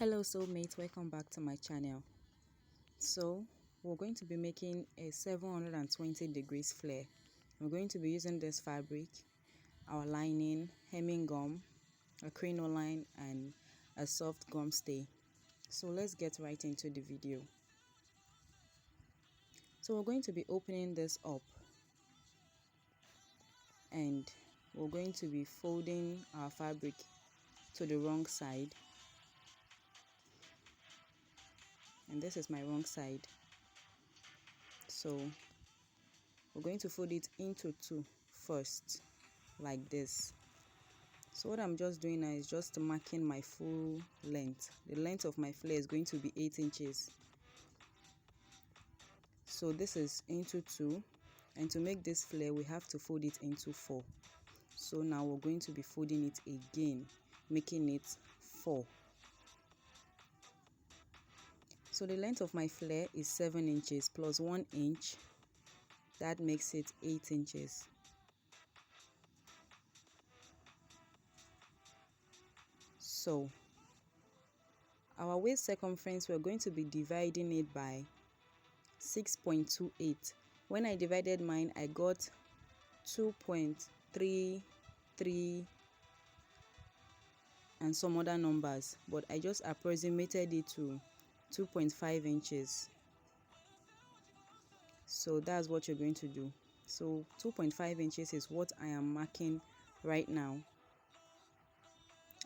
Hello soulmates, welcome back to my channel. So we're going to be making a 720 degrees flare. We're going to be using this fabric, our lining, hemming gum, a crinoline, and a soft gum stay. So let's get right into the video. So we're going to be opening this up and we're going to be folding our fabric to the wrong side. And this is my wrong side. So we're going to fold it into two first, like this. So what I'm just doing now is just marking my full length. The length of my flare is going to be 8 inches. So this is into 2, and to make this flare we have to fold it into 4. So now we're going to be folding it again, making it 4. So the length of my flare is 7 inches plus 1 inch. That makes it 8 inches. So our waist circumference, we're going to be dividing it by 6.28. When I divided mine, I got 2.33 and some other numbers, but I just approximated it to 2.5 inches. So that's what you're going to do. So 2.5 inches is what I am marking right now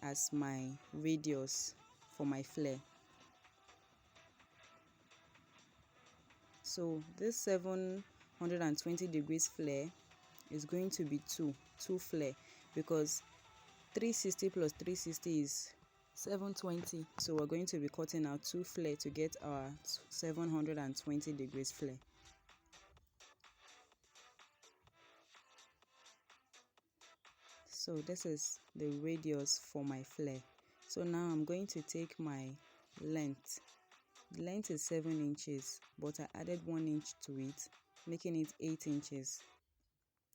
as my radius for my flare. So this 720 degrees flare is going to be two flare, because 360 plus 360 is 720. So we're going to be cutting out 2 flare to get our 720 degrees flare. So this is the radius for my flare. So now I'm going to take my length. The length is 7 inches, but I added 1 inch to it, making it 8 inches.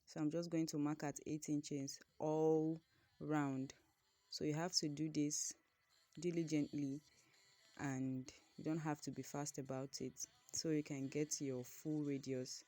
So I'm just going to mark at 8 inches all round. So you have to do this diligently and you don't have to be fast about it, so you can get your full radius.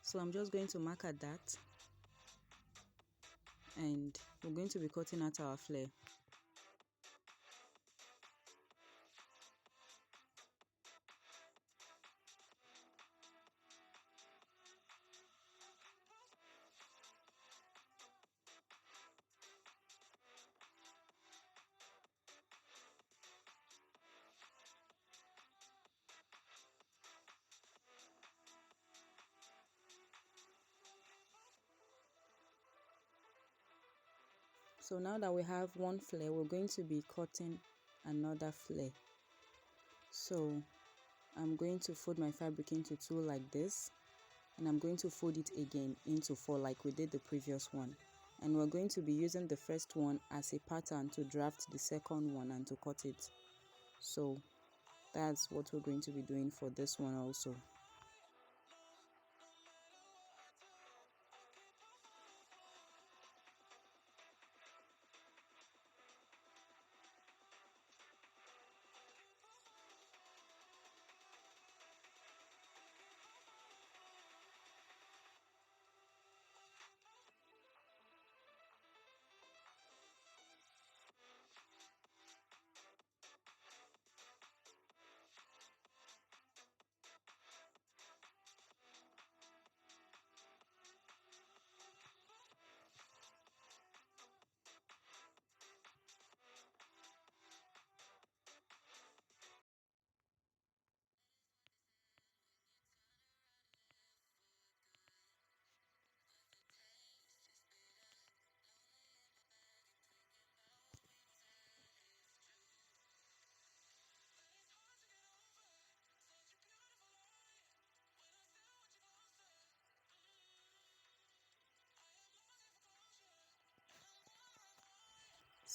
So I'm just going to mark at that, and we're going to be cutting out our flare. So now that we have one flare, we're going to be cutting another flare. So I'm going to fold my fabric into 2 like this, and I'm going to fold it again into 4 like we did the previous one. And we're going to be using the first one as a pattern to draft the second one and to cut it. So that's what we're going to be doing for this one also.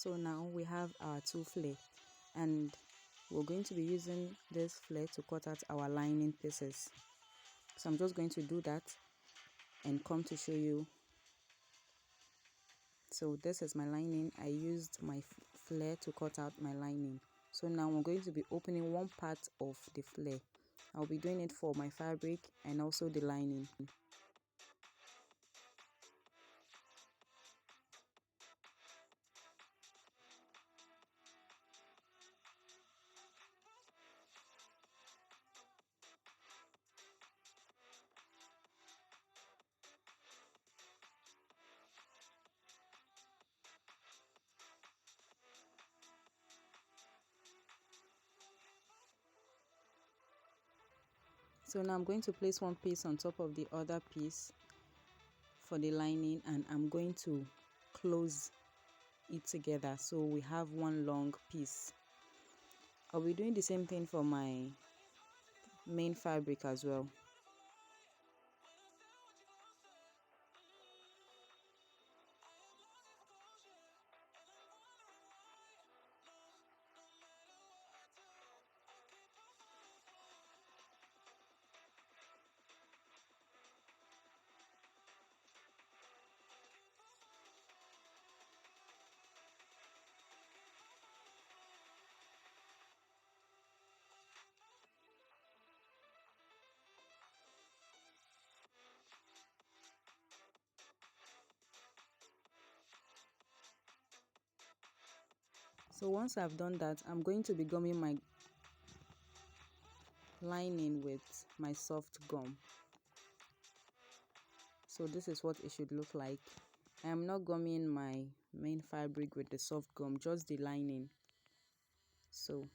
So now we have our two flare, and we're going to be using this flare to cut out our lining pieces. So I'm just going to do that and come to show you. So this is my lining. I used my flare to cut out my lining. So now I'm going to be opening one part of the flare. I'll be doing it for my fabric and also the lining. So now I'm going to place one piece on top of the other piece for the lining, and I'm going to close it together so we have one long piece. I'll be doing the same thing for my main fabric as well. So once I've done that, I'm going to be gumming my lining with my soft gum. So this is what it should look like. I am not gumming my main fabric with the soft gum, just the lining. So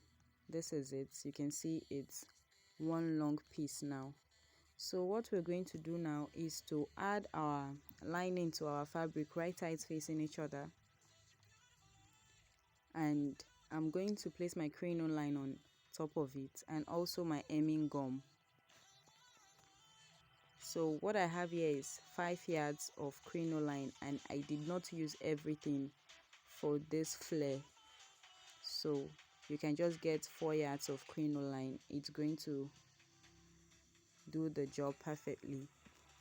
this is it. You can see it's one long piece now. So what we're going to do now is to add our lining to our fabric, right sides facing each other. And I'm going to place my crinoline on top of it and also my hemming gum. So what I have here is 5 yards of crinoline, and I did not use everything for this flare. So you can just get 4 yards of crinoline. It's going to do the job perfectly.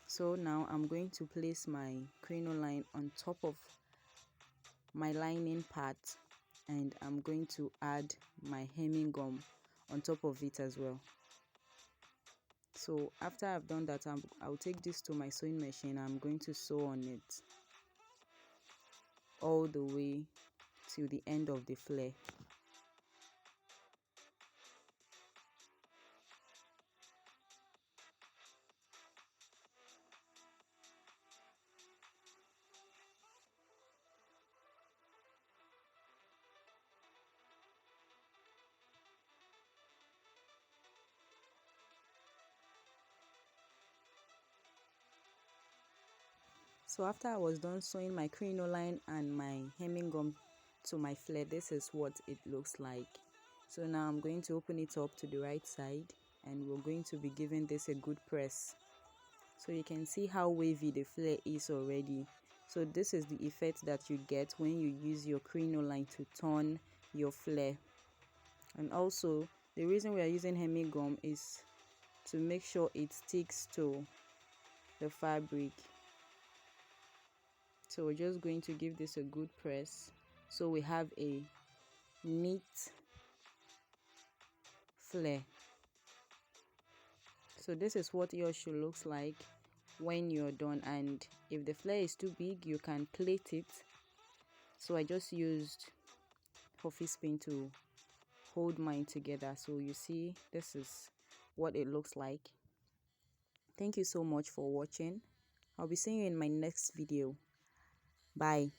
So now I'm going to place my crinoline on top of my lining part, and I'm going to add my hemming gum on top of it as well. So after I've done that, I'll take this to my sewing machine. I'm going to sew on it all the way till the end of the flare. So after I was done sewing my crinoline and my hemming gum to my flare, this is what it looks like. So now I'm going to open it up to the right side, and we're going to be giving this a good press. So you can see how wavy the flare is already. So this is the effect that you get when you use your crinoline to turn your flare. And also the reason we are using hemming gum is to make sure it sticks to the fabric. So we're just going to give this a good press so we have a neat flare. So this is what yours should look like when you're done, and if the flare is too big, you can plait it. So I just used office pin to hold mine together. So you see, this is what it looks like. Thank you so much for watching. I'll be seeing you in my next video. Bye.